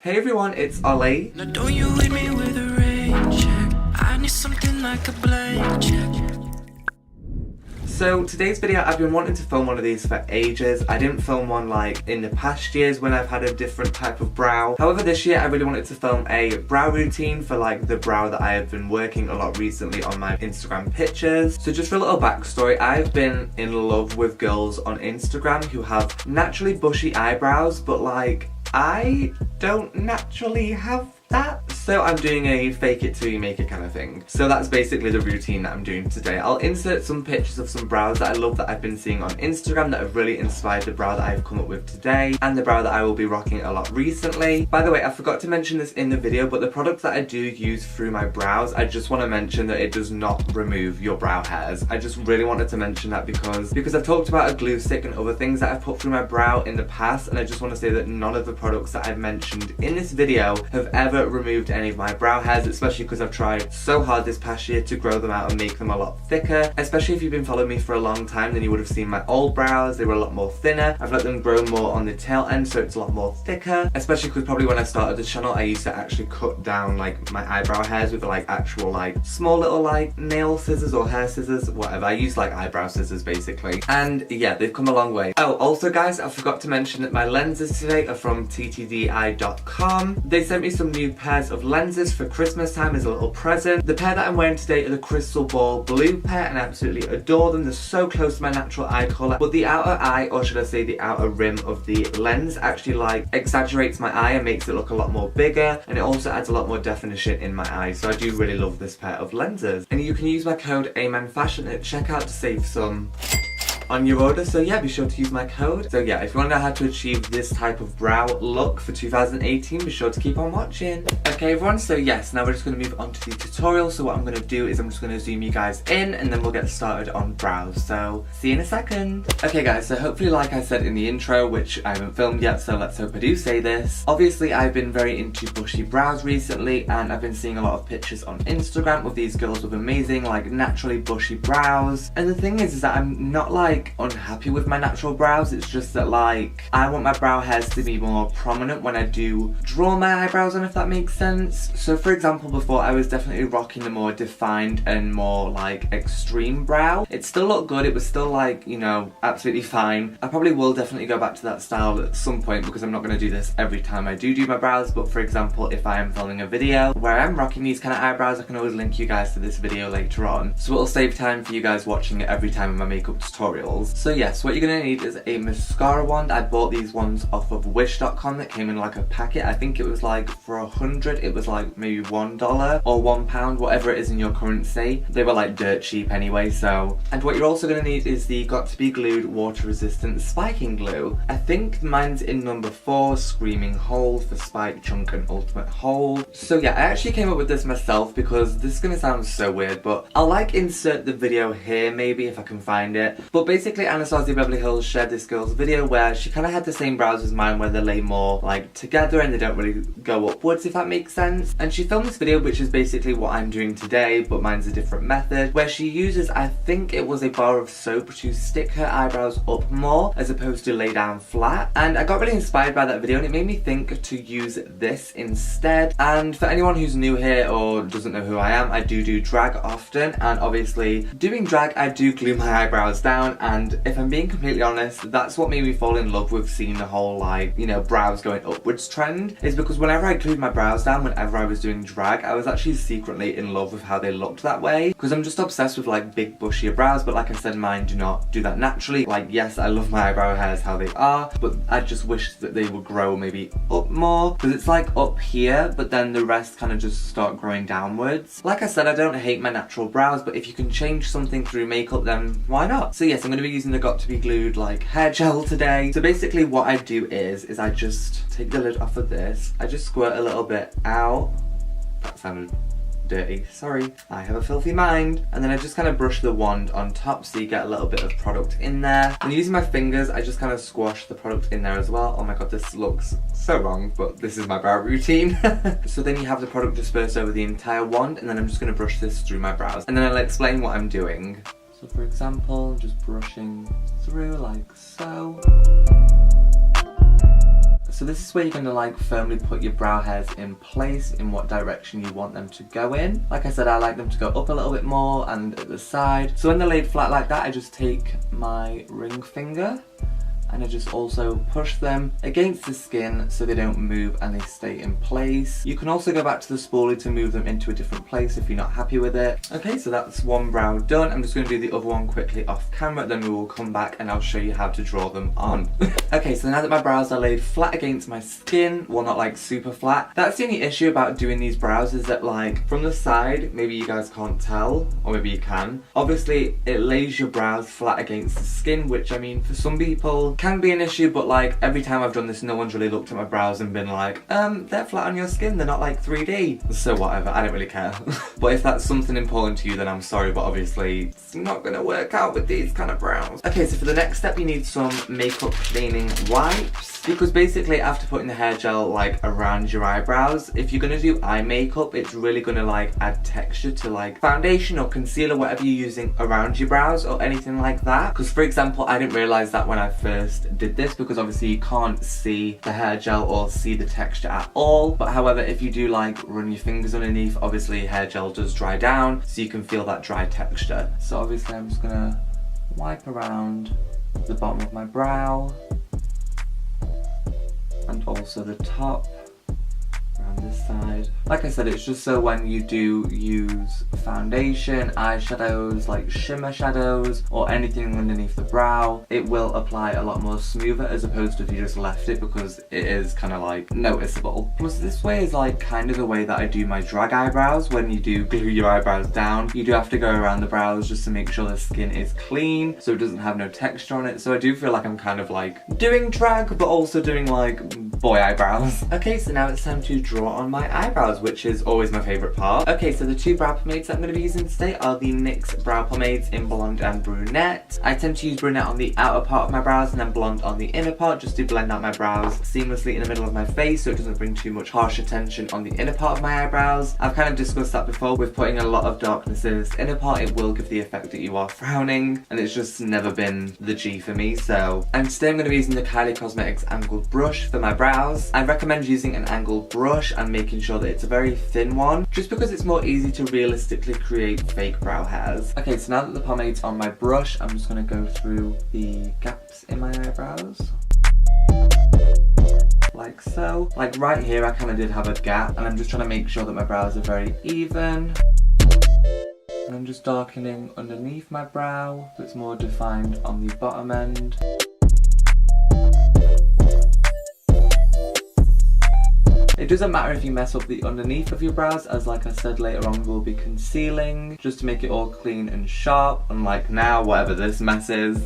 Hey everyone, it's Ollie. Now don't you hit me with a rain check. I need something like a blank check. So today's video, I've been wanting to film one of these for ages. I didn't film one like in the past years when I've had a different type of brow. However, this year I really wanted to film a brow routine for like the brow that I have been working a lot recently on my Instagram pictures. So just for a little backstory, I've been in love with girls on Instagram who have naturally bushy eyebrows, but like I don't naturally have that. So I'm doing a fake it till you make it kind of thing. So that's basically the routine that I'm doing today. I'll insert some pictures of some brows that I love that I've been seeing on Instagram that have really inspired the brow that I've come up with today and the brow that I will be rocking a lot recently. By the way, I forgot to mention this in the video, but the products that I do use through my brows, I just want to mention that it does not remove your brow hairs. I just really wanted to mention that because I've talked about a glue stick and other things that I've put through my brow in the past, and I just want to say that none of the products that I've mentioned in this video have ever removed any of my brow hairs, especially because I've tried so hard this past year to grow them out and make them a lot thicker. Especially if you've been following me for a long time, then you would have seen my old brows. They were a lot more thinner. I've let them grow more on the tail end, so it's a lot more thicker. Especially because probably when I started the channel, I used to actually cut down like my eyebrow hairs with like actual like small little like nail scissors or hair scissors, whatever. I use like eyebrow scissors basically. And yeah, they've come a long way. Oh, also guys, I forgot to mention that my lenses today are from ttdi.com. They sent me some new pairs of lenses for Christmas time as a little present. The pair that I'm wearing today are the crystal ball blue pair, and I absolutely adore them. They're so close to my natural eye colour, but the outer eye, or should I say the outer rim of the lens, actually like exaggerates my eye and makes it look a lot more bigger, and it also adds a lot more definition in my eye. So I do really love this pair of lenses, and you can use my code AMANFASHION at checkout to save some on your order. So yeah, be sure to use my code. So yeah, if you want to know how to achieve this type of brow look for 2018, be sure to keep on watching. Okay everyone, so yes, now we're just going to move on to the tutorial. So what I'm going to do is I'm just going to zoom you guys in and then we'll get started on brows. So see you in a second. Okay guys, so hopefully like I said in the intro, which I haven't filmed yet, so let's hope I do say this. Obviously I've been very into bushy brows recently, and I've been seeing a lot of pictures on Instagram of these girls with amazing like naturally bushy brows. And the thing is that I'm not like unhappy with my natural brows. It's just that like I want my brow hairs to be more prominent when I do draw my eyebrows on, if that makes sense. So for example, before I was definitely rocking the more defined and more like extreme brow. It still looked good, it was still like, you know, absolutely fine. I probably will definitely go back to that style at some point because I'm not going to do this every time I do my brows. But for example, if I am filming a video where I'm rocking these kind of eyebrows, I can always link you guys to this video later on, so it'll save time for you guys watching it every time in my makeup tutorials. So yes, what you're going to need is a mascara wand. I bought these ones off of wish.com that came in like a packet. I think it was like for 100, it was like maybe $1 or £1, whatever it is in your currency. They were like dirt cheap anyway, so. And what you're also going to need is the Got To Be Glued water resistant spiking glue. I think mine's in number 4, Screaming Hold for Spike, Chunk and Ultimate Hold. So yeah, I actually came up with this myself because this is going to sound so weird, but I'll like insert the video here maybe if I can find it. But basically Anastasia Beverly Hills shared this girl's video where she kind of had the same brows as mine, where they lay more like together and they don't really go upwards, if that makes sense. And she filmed this video, which is basically what I'm doing today, but mine's a different method, where she uses, I think it was a bar of soap to stick her eyebrows up more as opposed to lay down flat. And I got really inspired by that video and it made me think to use this instead. And for anyone who's new here or doesn't know who I am, I do drag often, and obviously doing drag I do glue my eyebrows down. And if I'm being completely honest, that's what made me fall in love with seeing the whole like, you know, brows going upwards trend, is because whenever I glued my brows down, whenever I was doing drag, I was actually secretly in love with how they looked that way, because I'm just obsessed with like big bushy brows. But like I said, mine do not do that naturally. Like yes, I love my eyebrow hairs how they are, but I just wish that they would grow maybe up more, because it's like up here but then the rest kind of just start growing downwards. Like I said, I don't hate my natural brows, but if you can change something through makeup, then why not? So yes, I'm going to be using the Got To Be Glued like hair gel today. So basically what I do is I just take the lid off of this, I just squirt a little bit out. That sounded dirty, sorry, I have a filthy mind. And then I just kind of brush the wand on top so you get a little bit of product in there. And using my fingers, I just kind of squash the product in there as well. Oh my god, this looks so wrong, but this is my brow routine. So then you have the product dispersed over the entire wand, and then I'm just going to brush this through my brows. And then I'll explain what I'm doing. So for example, just brushing through like so. So this is where you're going to like firmly put your brow hairs in place in what direction you want them to go in. Like I said, I like them to go up a little bit more and at the side. So when they're laid flat like that, I just take my ring finger and I just also push them against the skin so they don't move and they stay in place. You can also go back to the spoolie to move them into a different place if you're not happy with it. Okay, so that's one brow done. I'm just going to do the other one quickly off camera, then we will come back and I'll show you how to draw them on. Okay, so now that my brows are laid flat against my skin, well, not like super flat, that's the only issue about doing these brows, is that like from the side, maybe you guys can't tell, or maybe you can, obviously it lays your brows flat against the skin, which I mean for some people can be an issue, but like every time I've done this, no one's really looked at my brows and been like, they're flat on your skin, they're not like 3D. So whatever, I don't really care. But if that's something important to you, then I'm sorry, but obviously it's not gonna work out with these kind of brows. Okay, so for the next step, you need some makeup cleaning wipes, because basically after putting the hair gel like around your eyebrows, if you're gonna do eye makeup, it's really gonna like add texture to like foundation or concealer, whatever you're using around your brows or anything like that. Because for example, I didn't realize that when I first did this, because obviously you can't see the hair gel or see the texture at all. But however, if you do like run your fingers underneath, obviously hair gel does dry down, so you can feel that dry texture. So obviously I'm just gonna wipe around the bottom of my brow and also the top around this side. Like I said, it's just so when you do use foundation, eyeshadows, like shimmer shadows or anything underneath the brow, it will apply a lot more smoother as opposed to if you just left it, because it is kind of like noticeable. Plus this way is like kind of the way that I do my drag eyebrows. When you do glue your eyebrows down, you do have to go around the brows just to make sure the skin is clean so it doesn't have no texture on it. So I do feel like I'm kind of like doing drag but also doing like boy eyebrows. Okay, so now it's time to draw on my eyebrows, which is always my favourite part. Okay, so the two brow pomades that I'm going to be using today are the NYX brow pomades in blonde and brunette. I tend to use brunette on the outer part of my brows and then blonde on the inner part, just to blend out my brows seamlessly in the middle of my face so it doesn't bring too much harsh attention on the inner part of my eyebrows. I've kind of discussed that before with putting a lot of darkness in this inner part. It will give the effect that you are frowning, and it's just never been the G for me. So, and today I'm going to be using the Kylie Cosmetics angled brush for my brows. I recommend using an angled brush and making sure that it's a very thin one, just because it's more easy to realistically create fake brow hairs. Okay, so now that the pomade's on my brush, I'm just going to go through the gaps in my eyebrows. Like so. Like right here I kind of did have a gap, and I'm just trying to make sure that my brows are very even. And I'm just darkening underneath my brow so it's more defined on the bottom end. It doesn't matter if you mess up the underneath of your brows, as like I said later on we'll be concealing, just to make it all clean and sharp, unlike now, whatever this mess is.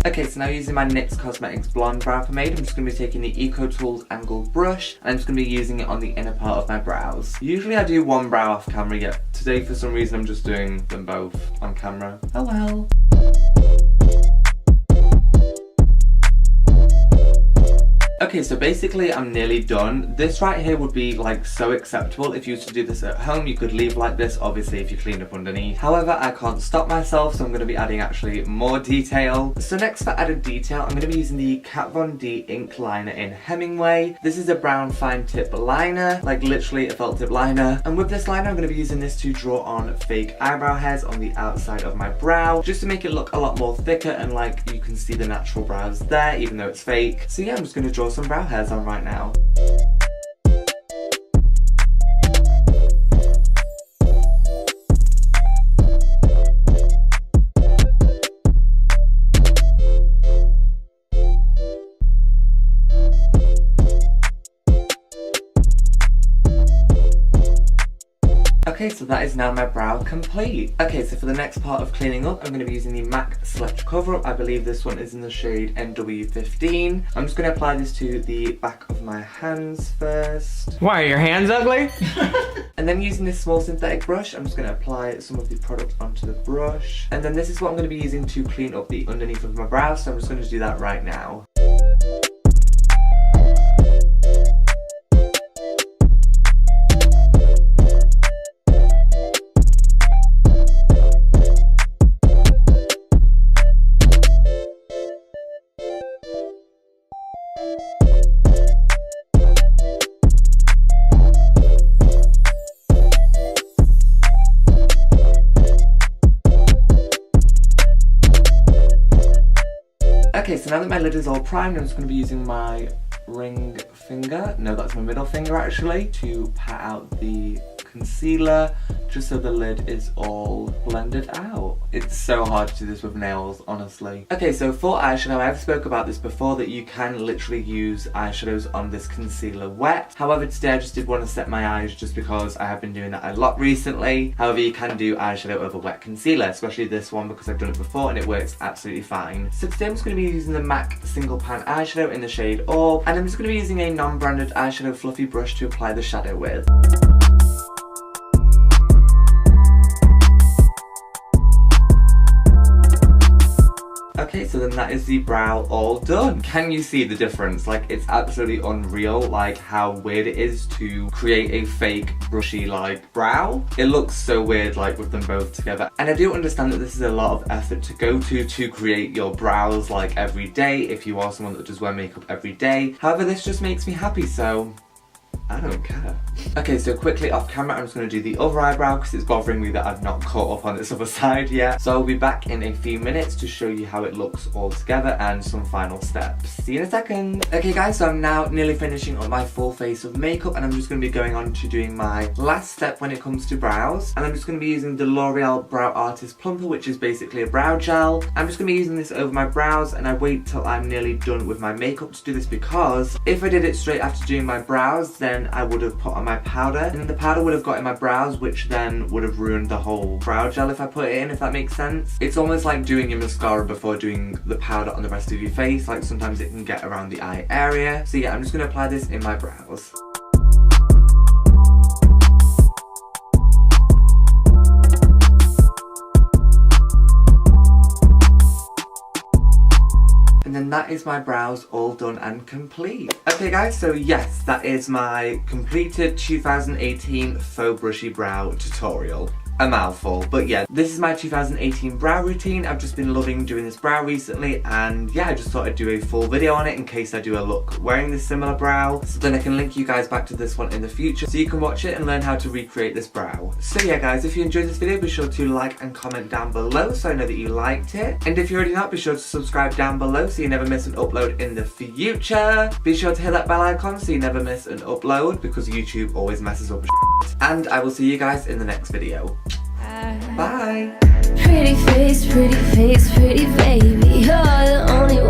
Okay, so now using my NYX Cosmetics Blonde Brow Pomade, I'm just going to be taking the Eco Tools Angled Brush, and I'm just going to be using it on the inner part of my brows. Usually I do one brow off camera, yet today for some reason I'm just doing them both on camera. Oh well. Okay, so basically I'm nearly done. This right here would be like so acceptable if you used to do this at home. You could leave like this, obviously, if you clean up underneath. However, I can't stop myself, so I'm going to be adding actually more detail. So next for added detail, I'm going to be using the Kat Von D ink liner in Hemingway. This is a brown fine tip liner, like literally a felt tip liner. And with this liner, I'm going to be using this to draw on fake eyebrow hairs on the outside of my brow, just to make it look a lot more thicker and like you can see the natural brows there, even though it's fake. So yeah, I'm just going to draw some brow hairs on right now. Okay, so that is now my brow complete. Okay, so for the next part of cleaning up, I'm going to be using the MAC Select Cover Up. I believe this one is in the shade NW15. I'm just going to apply this to the back of my hands first. Why, are your hands ugly? And then using this small synthetic brush, I'm just going to apply some of the product onto the brush. And then this is what I'm going to be using to clean up the underneath of my brow, so I'm just going to do that right now. Okay, so now that my lid is all primed, I'm just going to be using my ring finger, no, that's my middle finger actually, to pat out the concealer, just so the lid is all blended out. It's so hard to do this with nails, honestly. Okay, so for eyeshadow, I've spoke about this before, that you can literally use eyeshadows on this concealer wet. However, today I just did want to set my eyes just because I have been doing that a lot recently. However, you can do eyeshadow over wet concealer, especially this one because I've done it before and it works absolutely fine. So today I'm just going to be using the MAC Single Pan eyeshadow in the shade Orb, and I'm just going to be using a non-branded eyeshadow fluffy brush to apply the shadow with. Okay, so then that is the brow all done. Can you see the difference? Like, it's absolutely unreal, like, how weird it is to create a fake brushy, like, brow. It looks so weird, like, with them both together. And I do understand that this is a lot of effort to go to create your brows, like, every day, if you are someone that does wear makeup every day. However, this just makes me happy, so I don't care. Okay, so quickly off camera, I'm just going to do the other eyebrow because it's bothering me that I've not caught up on this other side yet. So I'll be back in a few minutes to show you how it looks all together and some final steps. See you in a second. Okay guys, so I'm now nearly finishing up my full face of makeup, and I'm just going to be going on to doing my last step when it comes to brows. And I'm just going to be using the L'Oreal Brow Artist Plumper, which is basically a brow gel. I'm just going to be using this over my brows, and I wait till I'm nearly done with my makeup to do this, because if I did it straight after doing my brows, then I would have put on my powder, and the powder would have got in my brows, which then would have ruined the whole brow gel if I put it in, if that makes sense. It's almost like doing your mascara before doing the powder on the rest of your face, like sometimes it can get around the eye area. So yeah, I'm just going to apply this in my brows. And then that is my brows all done and complete. Okay guys, so yes, that is my completed 2018 faux brushy brow tutorial. A mouthful, but yeah, this is my 2018 brow routine. I've just been loving doing this brow recently, and yeah, I just thought I'd do a full video on it in case I do a look wearing this similar brow, so then I can link you guys back to this one in the future so you can watch it and learn how to recreate this brow. So yeah guys, if you enjoyed this video, be sure to like and comment down below so I know that you liked it, and if you're already not, be sure to subscribe down below so you never miss an upload in the future. Be sure to hit that bell icon so you never miss an upload, because YouTube always messes up shit. And I will see you guys in the next video. Bye. Pretty face, pretty baby. You're the only one.